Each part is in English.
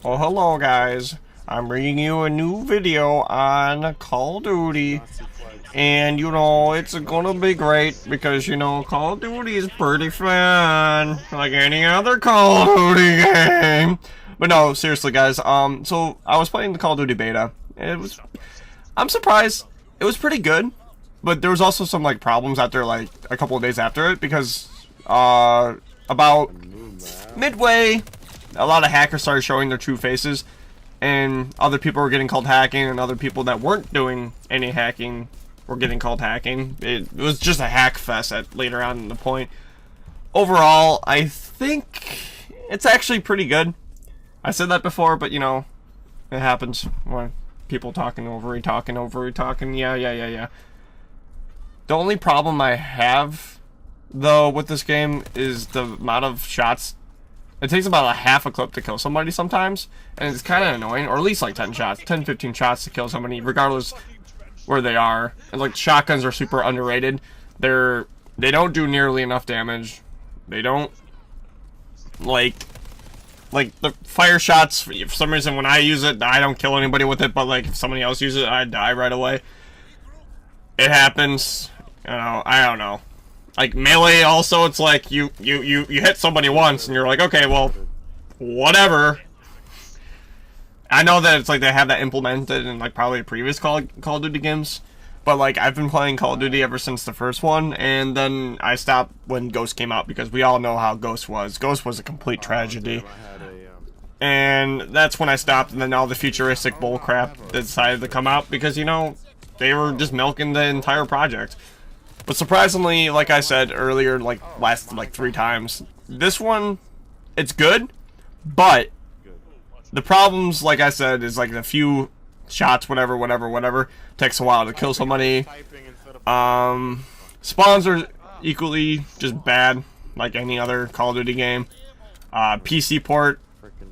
Oh, hello guys. I'm bringing you a new video on Call of Duty. And, you know, it's gonna be great because, you know, Call of Duty is pretty fun. Like any other Call of Duty game. But no, seriously guys, so I was playing the Call of Duty beta. I'm surprised. It was pretty good. But there was also some, like, problems after, like, a couple of days after it. Because, about midway, a lot of hackers started showing their true faces, and other people were getting called hacking, and other people that weren't doing any hacking were getting called hacking. It was just a hack fest later on in the point. Overall, I think it's actually pretty good. I said that before, but you know, it happens when people talking. Yeah. The only problem I have, though, with this game is the amount of shots. It takes about a half a clip to kill somebody sometimes, and it's kind of annoying, or at least like 10-15 shots to kill somebody, regardless where they are. And like shotguns are super underrated. They don't do nearly enough damage. They don't like the fire shots. For some reason, when I use it, I don't kill anybody with it, but like if somebody else uses it, I die right away. It happens. You know, I don't know. Like melee, also, it's like you hit somebody once and you're like, okay, well, whatever. I know that it's like they have that implemented in like probably previous Call of Duty games, but like I've been playing Call of Duty ever since the first one, and then I stopped when Ghost came out because we all know how Ghost was. Ghost was a complete tragedy, and that's when I stopped. And then all the futuristic bullcrap decided to come out because, you know, they were just milking the entire project. But surprisingly, like I said earlier, like last 3 times, this one, it's good, but the problems, like I said, is like a few shots, whatever, takes a while to kill somebody. Spawns are equally just bad, like any other Call of Duty game. PC port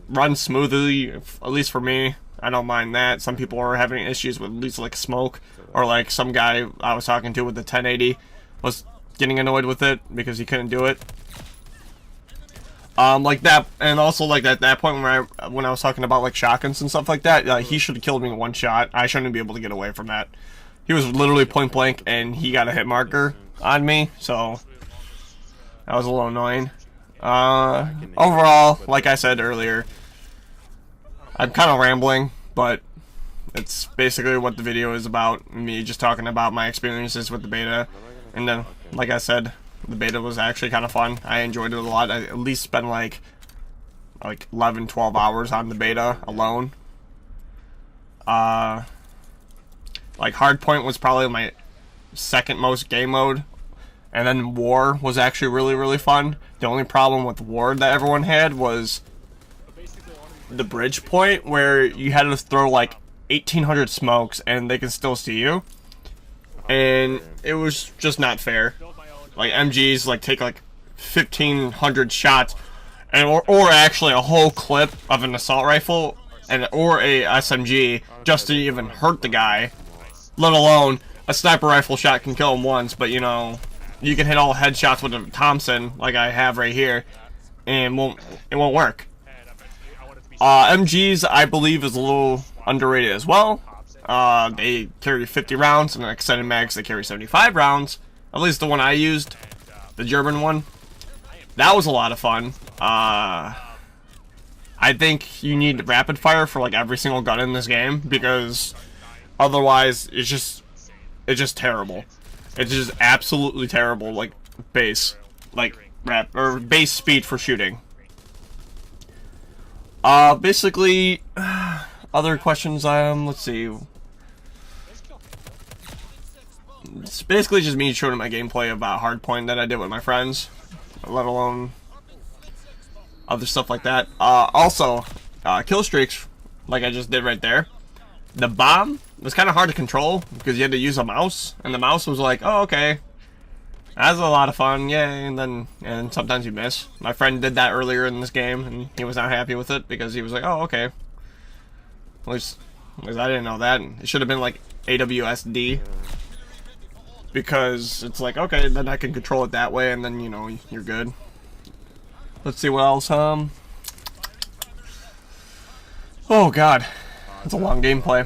runs smoothly, at least for me. I don't mind that. Some people are having issues with at least like smoke, or like some guy I was talking to with the 1080 was getting annoyed with it because he couldn't do it. Like that, and also like at that point when I was talking about like shotguns and stuff like that, he should have killed me in 1 shot. I shouldn't be able to get away from that. He was literally point blank, and he got a hit marker on me, so that was a little annoying. Overall, like I said earlier, I'm kind of rambling, but it's basically what the video is about. Me just talking about my experiences with the beta. And then, like I said, the beta was actually kind of fun. I enjoyed it a lot. I at least spent like 11-12 hours on the beta alone. Like Hardpoint was probably my second most game mode. And then War was actually really fun. The only problem with War that everyone had was the bridge point, where you had to throw like 1,800 smokes and they can still see you, and it was just not fair. Like MGs like take like 1,500 shots, and or actually a whole clip of an assault rifle or a SMG just to even hurt the guy, let alone a sniper rifle shot can kill him once, but you know, you can hit all headshots with a Thompson like I have right here, and it won't work. MGs, I believe, is a little underrated as well. They carry 50 rounds, and extended mags, they carry 75 rounds. At least the one I used, the German one. That was a lot of fun. I think you need rapid fire for like every single gun in this game, because otherwise it's just terrible. It's just absolutely terrible, like base speed for shooting. Basically, other questions, let's see. It's basically just me showing my gameplay about Hardpoint that I did with my friends, let alone other stuff like that. Also, kill streaks, like I just did right there. The bomb was kind of hard to control because you had to use a mouse, and the mouse was like, oh, okay. That was a lot of fun, yay, and sometimes you miss. My friend did that earlier in this game, and he was not happy with it because he was like, oh, okay. At least I didn't know that. It should have been like AWSD, because it's like, okay, then I can control it that way, and then, you know, you're good. Let's see what else, Oh god, it's a long gameplay.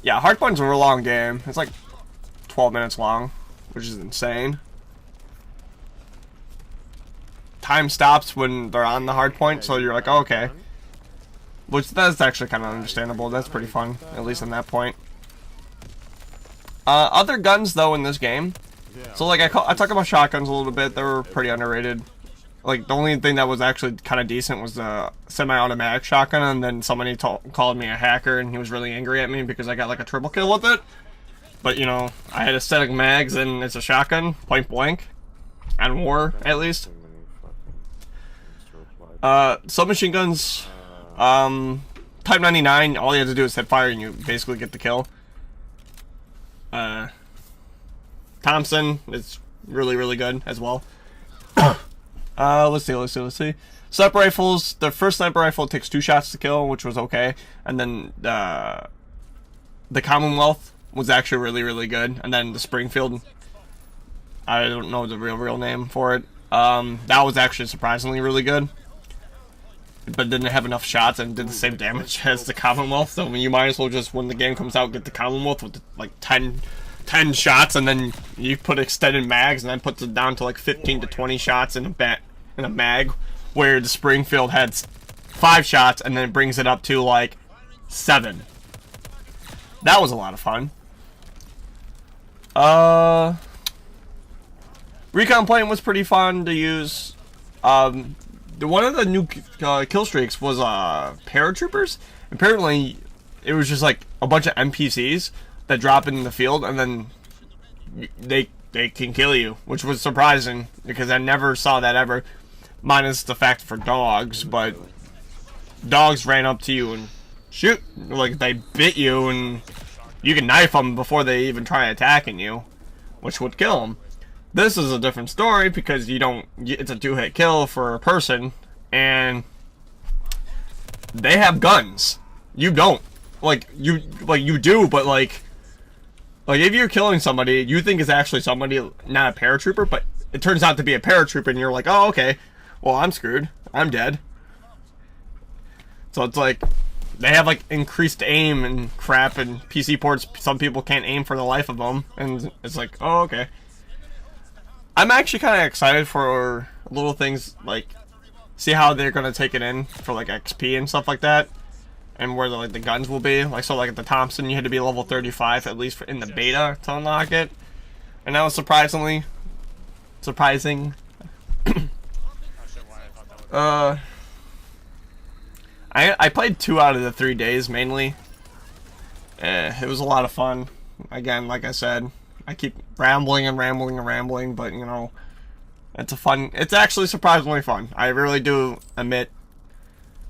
Yeah, Hardpoint's a real long game. It's like 12 minutes long, which is insane. Time stops when they're on the hardpoint, so you're like, oh, okay. Which, that's actually kind of understandable. That's pretty fun, at least on that point. Other guns, though, in this game. So, like, I talk about shotguns a little bit. They were pretty underrated. Like, the only thing that was actually kind of decent was the semi-automatic shotgun, and then somebody called me a hacker, and he was really angry at me because I got, like, a triple kill with it. But, you know, I had aesthetic mags, and it's a shotgun, point blank. And war, at least. Submachine guns, Type 99, all you have to do is hit fire and you basically get the kill. Thompson is really, really good as well. Let's see. Sniper rifles, the first sniper rifle takes 2 shots to kill, which was okay. And then, the Commonwealth was actually really, really good. And then the Springfield, I don't know the real name for it. That was actually surprisingly really good. But didn't have enough shots and did the same damage as the Commonwealth. So I mean, you might as well just, when the game comes out, get the Commonwealth with like 10 shots, and then you put extended mags, and then puts it down to like 15 to 20 shots in a mag, where the Springfield had 5 shots, and then it brings it up to like 7. That was a lot of fun. Recon plane was pretty fun to use. One of the new kill streaks was paratroopers. Apparently, it was just like a bunch of NPCs that drop in the field, and then they can kill you, which was surprising because I never saw that ever. Minus the fact for dogs, but dogs ran up to you and shoot, like they bit you, and you can knife them before they even try attacking you, which would kill them. This is a different story because you don't. It's a 2-hit kill for a person, and they have guns. You don't. You do, but like if you're killing somebody, you think it's actually somebody, not a paratrooper, but it turns out to be a paratrooper, and you're like, oh, okay, well, I'm screwed. I'm dead. So it's like they have like increased aim and crap, and PC ports. Some people can't aim for the life of them, and it's like, oh, okay. I'm actually kind of excited for little things, like, see how they're going to take it in for, like, XP and stuff like that, and where, the guns will be. Like, so, like, at the Thompson, you had to be level 35, at least in the beta, to unlock it, and that was surprising. I played 2 out of the 3 days, mainly. It was a lot of fun. Again, like I said, I keep rambling, but, you know, it's actually surprisingly fun. I really do admit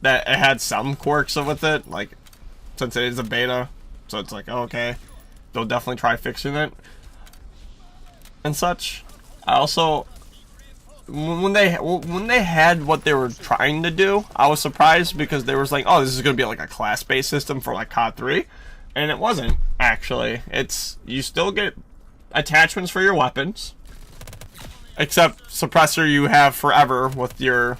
that it had some quirks with it, like, since it is a beta, so it's like, oh, okay, they'll definitely try fixing it and such. I also, when they had what they were trying to do, I was surprised because they was like, oh, this is going to be like a class-based system for like COD 3, and it wasn't, actually. You still get attachments for your weapons, except suppressor you have forever with your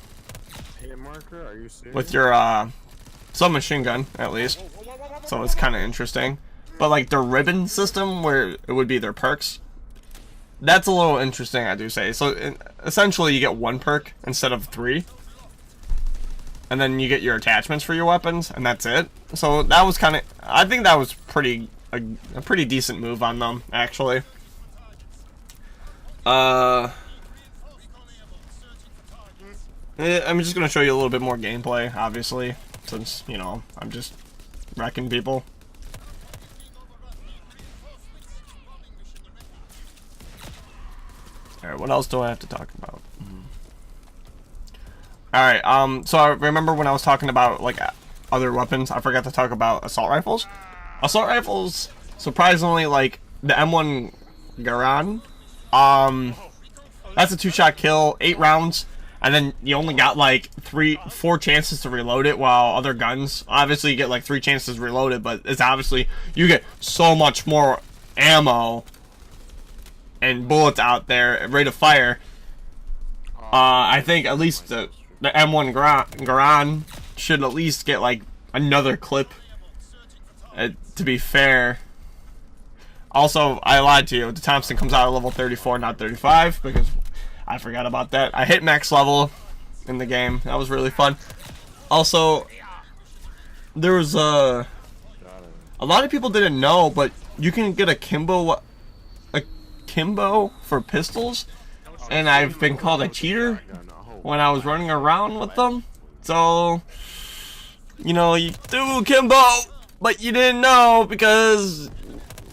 submachine gun, at least, so it's kind of interesting. But like the ribbon system, where it would be their perks, that's a little interesting, I do say. So essentially you get 1 perk instead of 3, and then you get your attachments for your weapons, and that's it. So that was kind of, I think that was a pretty decent move on them, actually. I'm just gonna show you a little bit more gameplay, obviously, since, you know, I'm just wrecking people. Alright, what else do I have to talk about? Alright, so I remember when I was talking about, like, other weapons, I forgot to talk about assault rifles. Assault rifles, surprisingly, like, the M1 Garand, that's a 2-shot kill, 8 rounds, and then you only got, like, 4 chances to reload it, while other guns, obviously you get, like, 3 chances to reload it, but it's obviously, you get so much more ammo and bullets out there, rate of fire. I think at least the M1 Garand should at least get like another clip. To be fair. Also, I lied to you. The Thompson comes out at level 34, not 35, because I forgot about that. I hit max level in the game. That was really fun. Also, there was a lot of people didn't know, but you can get a kimbo for pistols, and I've been called a cheater when I was running around with them. So, you know, you do kimbo, but you didn't know because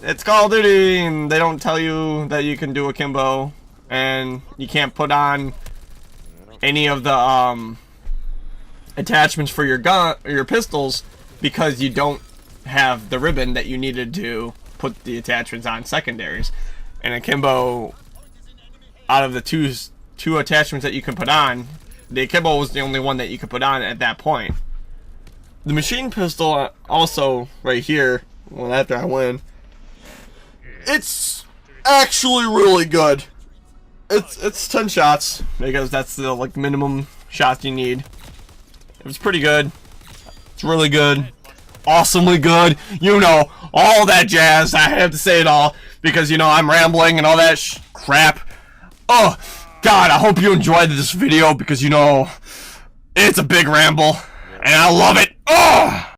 it's Call of Duty and they don't tell you that you can do a kimbo, and you can't put on any of the attachments for your gun or your pistols because you don't have the ribbon that you needed to put the attachments on secondaries. And a kimbo, out of the two attachments that you can put on, the akimbo was the only one that you could put on at that point. The machine pistol, also right here, well, after I win, it's actually really good. It's 10 shots because that's the like minimum shots you need. It was pretty good. It's really good. Awesomely good. You know, all that jazz. I have to say it all because, you know, I'm rambling and all that crap. Oh, God, I hope you enjoyed this video because, you know, it's a big ramble and I love it. Oh!